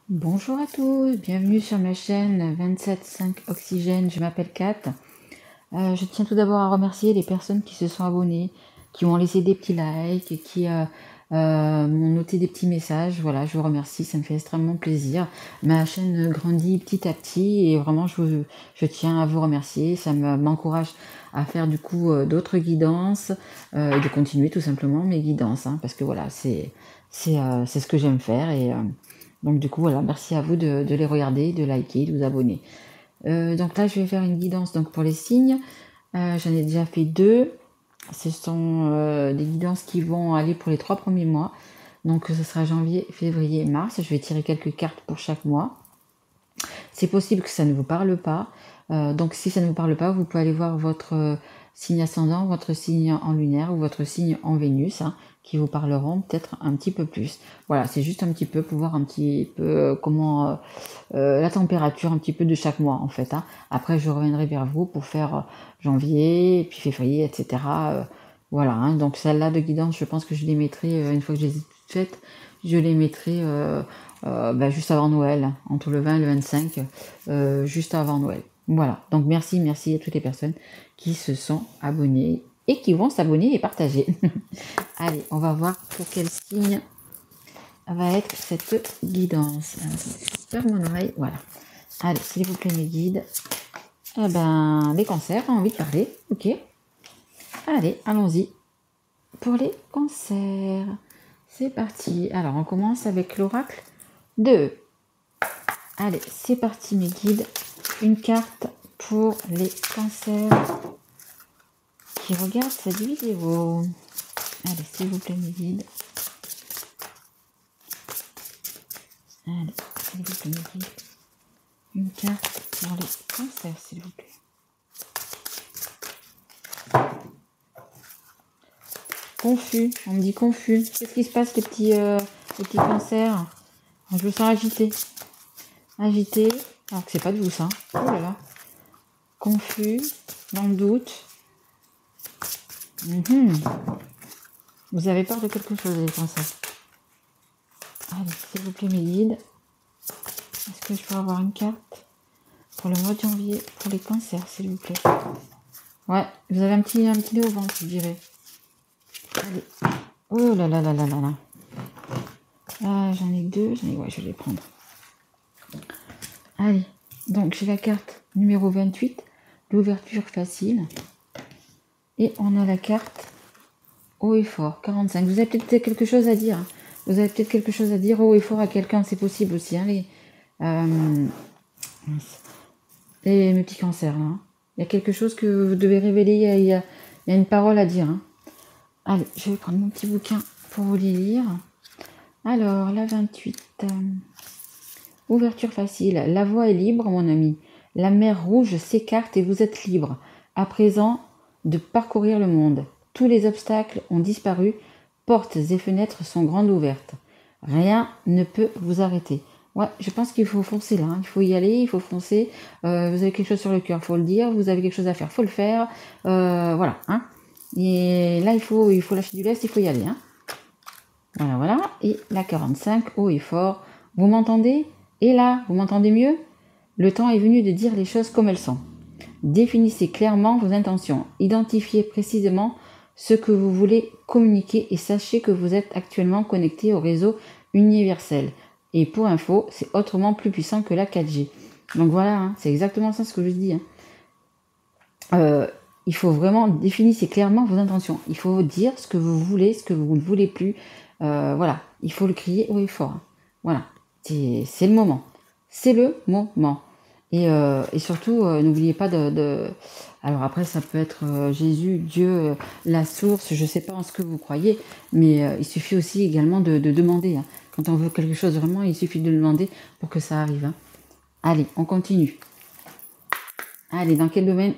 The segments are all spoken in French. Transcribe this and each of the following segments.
Bonjour à tous, bienvenue sur ma chaîne 27.5 Oxygène, je m'appelle Kat. Je tiens tout d'abord à remercier les personnes qui se sont abonnées, qui m'ont laissé des petits likes, qui m'ont noté des petits messages. Voilà, je vous remercie, ça me fait extrêmement plaisir. Ma chaîne grandit petit à petit et vraiment je tiens à vous remercier. Ça m'encourage à faire du coup d'autres guidances et de continuer tout simplement mes guidances, hein, parce que voilà, c'est ce que j'aime faire et donc du coup voilà, merci à vous de les regarder, de liker, de vous abonner. Donc là je vais faire une guidance donc pour les signes. J'en ai déjà fait 2. Ce sont des guidances qui vont aller pour les 3 premiers mois. Donc ce sera janvier, février, mars. Je vais tirer quelques cartes pour chaque mois. C'est possible que ça ne vous parle pas. Donc si ça ne vous parle pas, vous pouvez aller voir votre signe ascendant, votre signe en lunaire ou votre signe en Vénus, hein, qui vous parleront peut-être un petit peu plus. Voilà, c'est juste un petit peu pour voir un petit peu comment la température un petit peu de chaque mois en fait, hein. Après je reviendrai vers vous pour faire janvier, puis février, etc. Voilà, hein. Donc celle-là de guidance, je pense que je les mettrai, une fois que je les ai toutes faites, je les mettrai juste avant Noël, entre le 20 et le 25, juste avant Noël. Voilà, donc merci à toutes les personnes qui se sont abonnées et qui vont s'abonner et partager. Allez, on va voir pour quel signe va être cette guidance. Alors, je ferme mon oreille, voilà. Allez, s'il vous plaît mes guides. Eh ben, les cancers, ont envie de parler, ok. Allez, allons-y. Pour les cancers, c'est parti. Alors, on commence avec l'oracle 2. Allez, c'est parti mes guides. Une carte pour les cancers qui regardent cette vidéo. Allez, s'il vous plaît mes guides. Allez, s'il vous plaît mes guides. Une carte pour les cancers, s'il vous plaît. Confus, on me dit confus. Qu'est-ce qui se passe les petits cancers? Je me sens agité. Agité, alors que c'est pas de vous ça. Oh là là. Confus, dans le doute. Vous avez peur de quelque chose les cancers. Allez, s'il vous plaît mes guides. Est-ce que je peux avoir une carte pour le mois de janvier pour les cancers, s'il vous plaît? Ouais, vous avez un petit nez au ventre, je dirais. Allez. Oh là là là là là là. Ah, j'en ai 2. Ouais, je vais les prendre. Allez, donc j'ai la carte numéro 28, l'ouverture facile. Et on a la carte haut et fort, 45. Vous avez peut-être quelque chose à dire. Vous avez peut-être quelque chose à dire haut et fort à quelqu'un, c'est possible aussi. Hein, mes petits cancers, là. Hein. Il y a quelque chose que vous devez révéler, il y a une parole à dire. Hein. Allez, je vais prendre mon petit bouquin pour vous les lire. Alors, la 28. Ouverture facile. La voie est libre, mon ami. La mer rouge s'écarte et vous êtes libre. À présent, de parcourir le monde. Tous les obstacles ont disparu. Portes et fenêtres sont grandes ouvertes. Rien ne peut vous arrêter. Ouais, je pense qu'il faut foncer là. Hein. Il faut y aller, il faut foncer. Vous avez quelque chose sur le cœur, faut le dire. Vous avez quelque chose à faire, faut le faire. Voilà. Hein. Et là, il faut lâcher du lest, il faut y aller. Hein. Voilà, voilà. Et la 45, haut et fort. Vous m'entendez? Et là, vous m'entendez mieux? Le temps est venu de dire les choses comme elles sont. Définissez clairement vos intentions. Identifiez précisément ce que vous voulez communiquer et sachez que vous êtes actuellement connecté au réseau universel. Et pour info, c'est autrement plus puissant que la 4G. Donc voilà, hein, c'est exactement ça ce que je dis. Hein. Il faut vraiment définir clairement vos intentions. Il faut dire ce que vous voulez, ce que vous ne voulez plus. Voilà, il faut le crier haut et fort. Hein. Voilà, c'est le moment. C'est le moment. Et surtout, n'oubliez pas de... Alors après, ça peut être Jésus, Dieu, la source, je ne sais pas en ce que vous croyez, mais il suffit aussi également de demander. Hein. Quand on veut quelque chose vraiment, il suffit de demander pour que ça arrive. Hein. Allez, on continue. Allez, dans quel domaine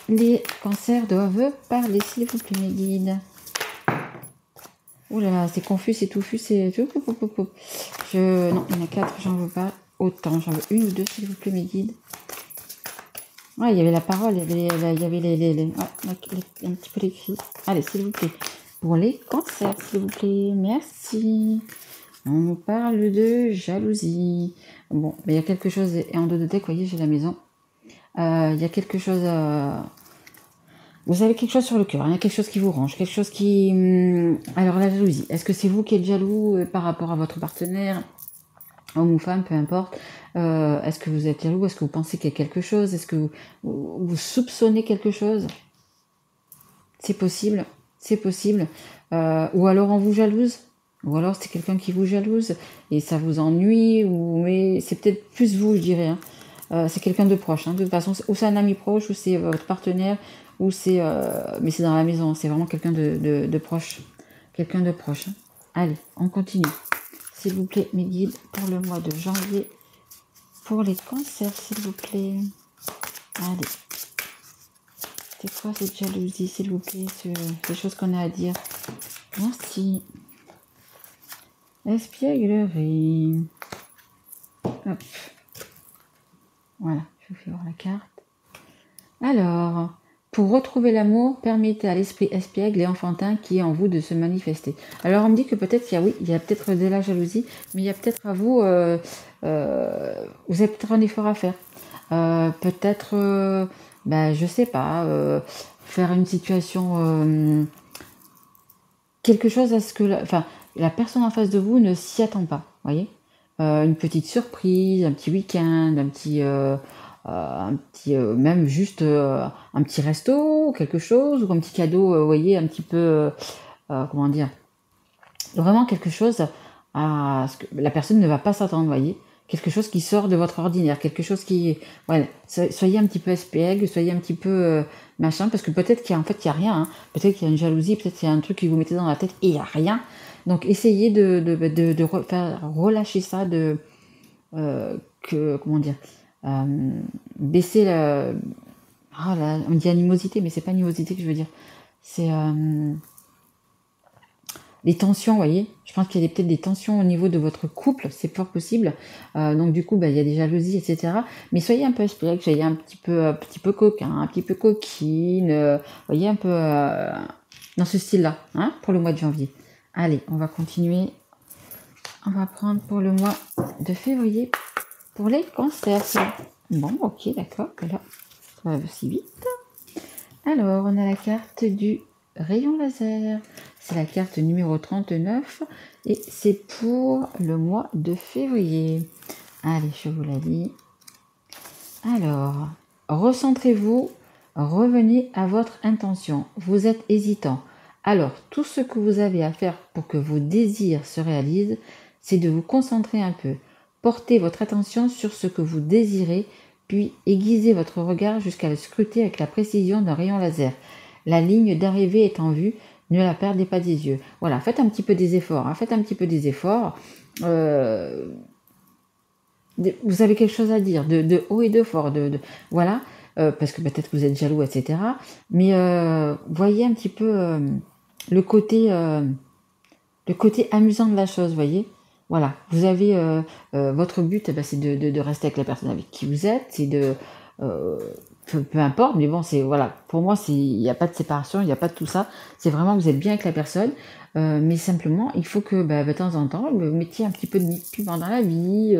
les cancers doivent parler, s'il vous plaît, mes guides? Ouh là là, c'est confus, c'est touffu, c'est... Non, il y en a 4, j'en veux pas autant. J'en veux 1 ou 2, s'il vous plaît, mes guides. Ouais, il y avait la parole, il y avait un petit peu l'écrit. Allez, s'il vous plaît. Pour les cancers, s'il vous plaît. Merci. On nous parle de jalousie. Bon, mais il y a quelque chose, et en dos de deck, vous voyez, j'ai la maison. Il y a quelque chose... Vous avez quelque chose sur le cœur, il y a quelque chose qui vous range, quelque chose qui... Alors la jalousie, est-ce que c'est vous qui êtes jaloux par rapport à votre partenaire, homme ou femme, peu importe. Est-ce que vous êtes jaloux? Est-ce que vous pensez qu'il y a quelque chose? Est-ce que vous soupçonnez quelque chose? C'est possible, c'est possible. Ou alors on vous jalouse, ou alors c'est quelqu'un qui vous jalouse et ça vous ennuie, mais c'est peut-être plus vous, je dirais. Hein. C'est quelqu'un de proche, hein. De toute façon, ou c'est un ami proche, ou c'est votre partenaire, ou c'est... mais c'est dans la maison, c'est vraiment quelqu'un de proche. Quelqu'un de proche. Hein. Allez, on continue. S'il vous plaît, mes guides, pour le mois de janvier, pour les cancers, s'il vous plaît. Allez. C'est quoi cette jalousie, s'il vous plaît, ces choses qu'on a à dire. Merci. Espièglerie. Hop. Voilà, je vous fais voir la carte. Alors, pour retrouver l'amour, permettez à l'esprit espiègle et enfantin qui est en vous de se manifester. Alors, on me dit que peut-être il y a peut-être de la jalousie, mais il y a peut-être à vous, vous avez peut-être un effort à faire. Peut-être, je sais pas, faire une situation, quelque chose à ce que, la personne en face de vous ne s'y attend pas, voyez. Une petite surprise, un petit week-end, même juste un petit resto, quelque chose, ou un petit cadeau, vous voyez, un petit peu, comment dire, vraiment quelque chose à ce que la personne ne va pas s'attendre, vous voyez, quelque chose qui sort de votre ordinaire, quelque chose qui, voilà, soyez un petit peu espiègle, soyez un petit peu machin, parce que peut-être qu'il y a rien, hein. Peut-être qu'il y a une jalousie, peut-être qu'il y a un truc qui vous mettez dans la tête et il n'y a rien. Donc essayez de faire relâcher ça, comment dire, baisser on dit animosité, mais c'est pas animosité que je veux dire, c'est les tensions, vous voyez. Je pense qu'il y a peut-être des tensions au niveau de votre couple, c'est fort possible. Donc du coup, il y a des jalousies, etc. Mais soyez un peu espiègle, soyez un petit peu coquin, un petit peu coquine, voyez, un peu dans ce style-là, hein, pour le mois de janvier. Allez, on va continuer. On va prendre pour le mois de février pour les cancers. Bon, ok, d'accord, là, ça va aussi vite. Alors, on a la carte du rayon laser. C'est la carte numéro 39 et c'est pour le mois de février. Allez, je vous la lis. Alors, recentrez-vous, revenez à votre intention. Vous êtes hésitant. Alors, tout ce que vous avez à faire pour que vos désirs se réalisent, c'est de vous concentrer un peu. Portez votre attention sur ce que vous désirez, puis aiguisez votre regard jusqu'à le scruter avec la précision d'un rayon laser. La ligne d'arrivée est en vue, ne la perdez pas des yeux. Voilà, faites un petit peu des efforts. Hein, faites un petit peu des efforts. Vous avez quelque chose à dire, de haut et de fort. Voilà, parce que peut-être que vous êtes jaloux, etc. Mais voyez un petit peu le côté amusant de la chose, voyez. Voilà, vous avez votre but, c'est de rester avec la personne avec qui vous êtes, c'est de peu importe, mais bon, c'est voilà, pour moi, il n'y a pas de séparation, il n'y a pas de tout ça. C'est vraiment vous êtes bien avec la personne, mais simplement, il faut que de temps en temps, vous mettiez un petit peu de piment dans la vie,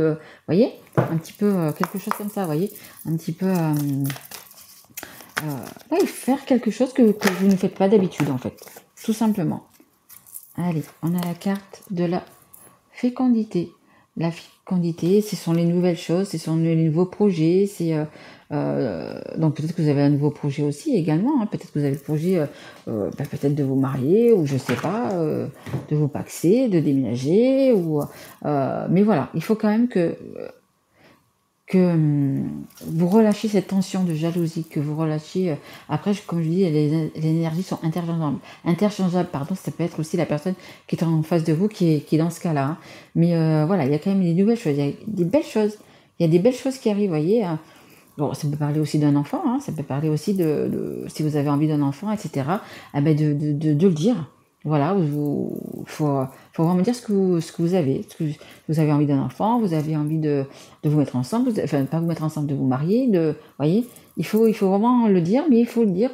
voyez, un petit peu quelque chose comme ça, voyez, un petit peu faire quelque chose que vous ne faites pas d'habitude en fait, tout simplement. Allez, on a la carte de la fécondité. La fécondité, ce sont les nouvelles choses, ce sont les nouveaux projets. Donc peut-être que vous avez un nouveau projet aussi également. Hein. Peut-être que vous avez le projet peut-être de vous marier ou je sais pas, de vous paxer, de déménager. Mais voilà, il faut quand même que vous relâchez cette tension de jalousie, que vous relâchez... après, comme je dis, les énergies sont interchangeables, pardon, ça peut être aussi la personne qui est en face de vous qui est dans ce cas-là. Hein. Mais voilà, il y a quand même des nouvelles choses, il y a des belles choses. Il y a des belles choses qui arrivent, vous voyez. Hein. Bon, ça peut parler aussi d'un enfant, hein, ça peut parler aussi si vous avez envie d'un enfant, etc., de le dire. Voilà, faut vraiment dire ce que vous avez. Vous avez envie d'un enfant, vous avez envie de vous mettre ensemble, enfin pas vous mettre ensemble, de vous marier, voyez, il faut vraiment le dire, mais il faut le dire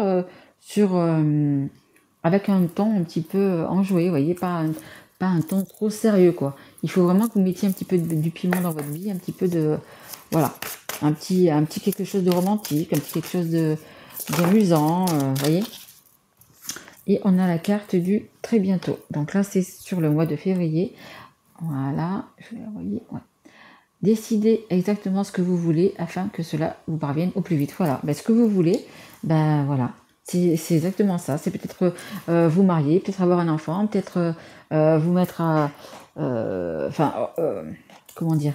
avec un ton un petit peu enjoué, voyez, pas un ton trop sérieux, quoi. Il faut vraiment que vous mettiez un petit peu du piment dans votre vie, un petit peu de... Voilà, un petit quelque chose de romantique, un petit quelque chose d'amusant, voyez. Et on a la carte du très bientôt. Donc là, c'est sur le mois de février. Voilà, je vais la voyez, ouais. Décidez exactement ce que vous voulez afin que cela vous parvienne au plus vite. Voilà, ce que vous voulez, voilà, c'est exactement ça. C'est peut-être vous marier, peut-être avoir un enfant, peut-être vous mettre à... comment dire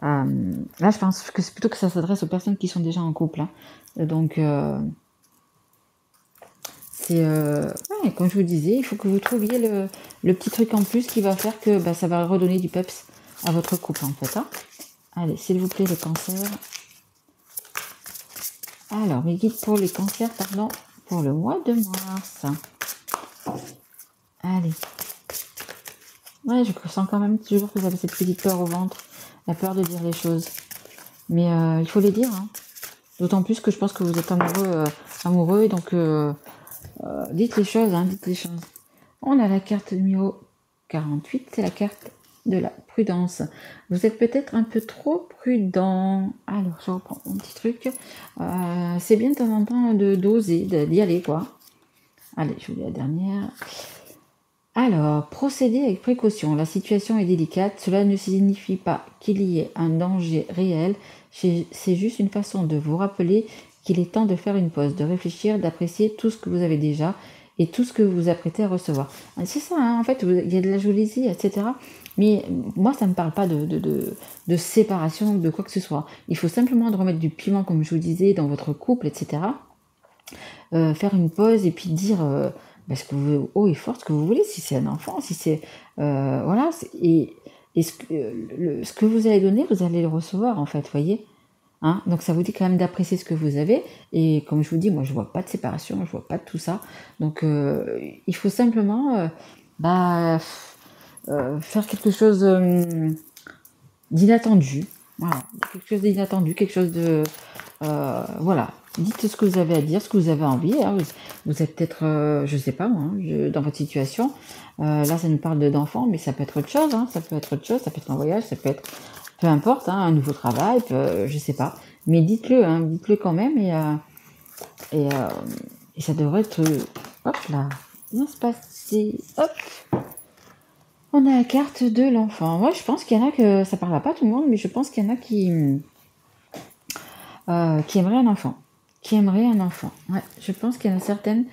là, je pense que c'est plutôt que ça s'adresse aux personnes qui sont déjà en couple. Hein. Donc, c'est... ouais, comme je vous disais, il faut que vous trouviez le petit truc en plus qui va faire que ça va redonner du peps à votre couple, en fait. Hein. Allez, s'il vous plaît, le cancer. Alors, mes guides pour les cancers, pardon, pour le mois de mars. Allez. Ouais, je sens quand même toujours que vous avez cette petite peur au ventre, la peur de dire les choses. Mais il faut les dire, hein. D'autant plus que je pense que vous êtes amoureux, et donc dites les choses, hein, dites les choses. On a la carte numéro 48, c'est la carte de la prudence. Vous êtes peut-être un peu trop prudent. Alors, je reprends mon petit truc. C'est bien de temps en temps d'oser, d'y aller, quoi. Allez, je vous lis la dernière. Alors, procédez avec précaution. La situation est délicate. Cela ne signifie pas qu'il y ait un danger réel. C'est juste une façon de vous rappeler qu'il est temps de faire une pause, de réfléchir, d'apprécier tout ce que vous avez déjà et tout ce que vous vous apprêtez à recevoir. C'est ça, hein, en fait, il y a de la jalousie, etc. Mais moi, ça ne me parle pas de séparation, de quoi que ce soit. Il faut simplement de remettre du piment, comme je vous disais, dans votre couple, etc. Faire une pause et puis dire ce que vous, haut et fort ce que vous voulez, si c'est un enfant, si c'est... voilà, et ce que vous allez donner, vous allez le recevoir, en fait, voyez. Hein, donc ça vous dit quand même d'apprécier ce que vous avez, et comme je vous dis, moi je vois pas de séparation, je vois pas de tout ça, donc il faut simplement faire quelque chose d'inattendu, voilà, quelque chose d'inattendu, quelque chose de voilà, dites ce que vous avez à dire, ce que vous avez envie, hein. Vous êtes peut-être, je sais pas moi, dans votre situation, là ça nous parle d'enfants, mais ça peut être autre chose, hein, ça peut être autre chose, ça peut être un voyage, ça peut être peu importe, hein, un nouveau travail, je sais pas. Mais dites-le, hein, dites-le quand même, et ça devrait être, hop là, bien se passer. Hop, on a la carte de l'enfant. Moi, je pense qu'il y en a que ça parlera pas à tout le monde, mais je pense qu'il y en a qui aimeraient un enfant. Qui aimeraient un enfant. Ouais, je pense qu'il y en a certaines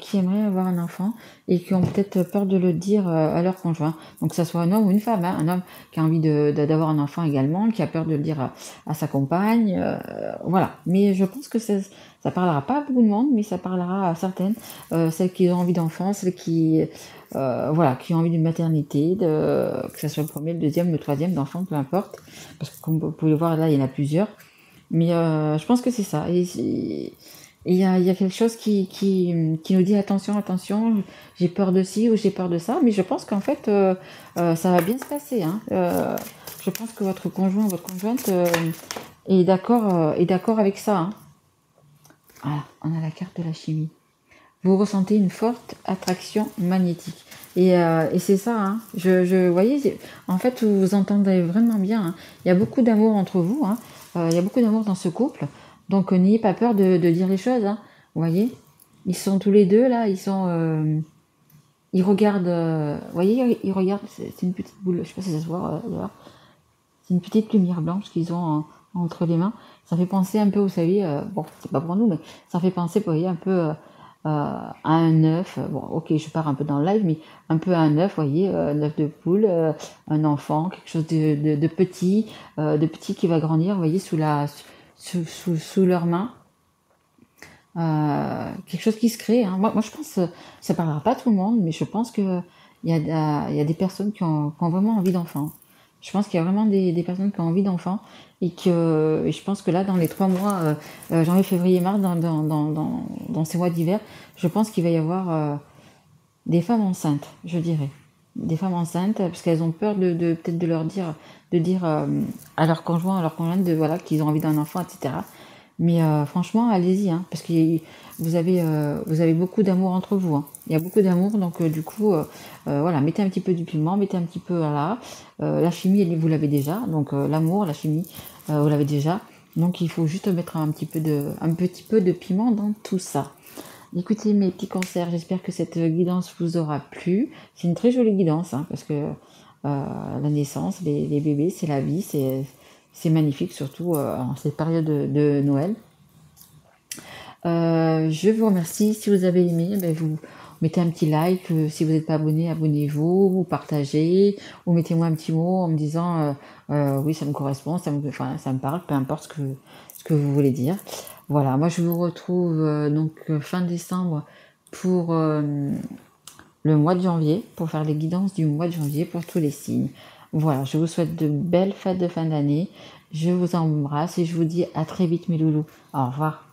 qui aimeraient avoir un enfant et qui ont peut-être peur de le dire à leur conjoint. Donc que ça soit un homme ou une femme, hein, un homme qui a envie d'avoir un enfant également, qui a peur de le dire à sa compagne, voilà. Mais je pense que ça parlera pas à beaucoup de monde, mais ça parlera à certaines, celles qui ont envie d'enfant, celles qui voilà, qui ont envie d'une maternité, que ça soit le premier, le deuxième, le troisième d'enfant, peu importe, parce que comme vous pouvez le voir là, il y en a plusieurs. Mais je pense que c'est ça. Et il y a quelque chose qui nous dit attention, attention, j'ai peur de ci ou j'ai peur de ça. Mais je pense qu'en fait, ça va bien se passer. Hein. Je pense que votre conjoint, votre conjointe est d'accord avec ça. Hein. Voilà, on a la carte de la chimie. Vous ressentez une forte attraction magnétique. Et c'est ça, hein. Vous voyez, en fait, vous vous entendez vraiment bien. Hein. Il y a beaucoup d'amour entre vous. Hein. Il y a beaucoup d'amour dans ce couple. Donc, n'ayez pas peur de dire les choses. Hein. Vous voyez, ils sont tous les deux là. Ils regardent. Vous voyez, ils regardent. C'est une petite boule. Je sais pas si ça se voit. C'est une petite lumière blanche qu'ils ont entre les mains. Ça fait penser un peu, vous savez. Bon, c'est pas pour nous, mais ça fait penser, vous voyez, un peu. À un œuf, bon ok je pars un peu dans le live, mais un peu à un œuf, vous voyez, un œuf de poule, un enfant, quelque chose de petit qui va grandir, vous voyez, sous leurs mains, quelque chose qui se crée, hein. Moi je pense, ça parlera pas à tout le monde, mais je pense que il y a des personnes qui ont vraiment envie d'enfants. Je pense qu'il y a vraiment des personnes qui ont envie d'enfants et je pense que là, dans les 3 mois, janvier, février, mars, dans ces mois d'hiver, je pense qu'il va y avoir des femmes enceintes, je dirais. Des femmes enceintes, parce qu'elles ont peur peut-être de dire à leur conjoint, à leur conjointe, voilà, qu'ils ont envie d'un enfant, etc. Mais franchement, allez-y, hein, parce que vous avez beaucoup d'amour entre vous, hein. Il y a beaucoup d'amour, donc du coup, voilà, mettez un petit peu du piment, mettez un petit peu, voilà, la chimie, vous l'avez déjà, donc l'amour, la chimie, vous l'avez déjà. Donc il faut juste mettre un petit peu de piment dans tout ça. Écoutez mes petits cancers, j'espère que cette guidance vous aura plu. C'est une très jolie guidance, hein, parce que la naissance, les bébés, c'est la vie, c'est magnifique, surtout en cette période de Noël. Je vous remercie. Si vous avez aimé, ben, vous mettez un petit like. Si vous n'êtes pas abonné, abonnez-vous, vous partagez, ou mettez-moi un petit mot en me disant oui, ça me correspond, ça me parle, peu importe ce que vous voulez dire. Voilà, moi je vous retrouve donc fin décembre pour le mois de janvier, pour faire les guidances du mois de janvier pour tous les signes. Voilà, je vous souhaite de belles fêtes de fin d'année. Je vous embrasse et je vous dis à très vite mes loulous. Au revoir.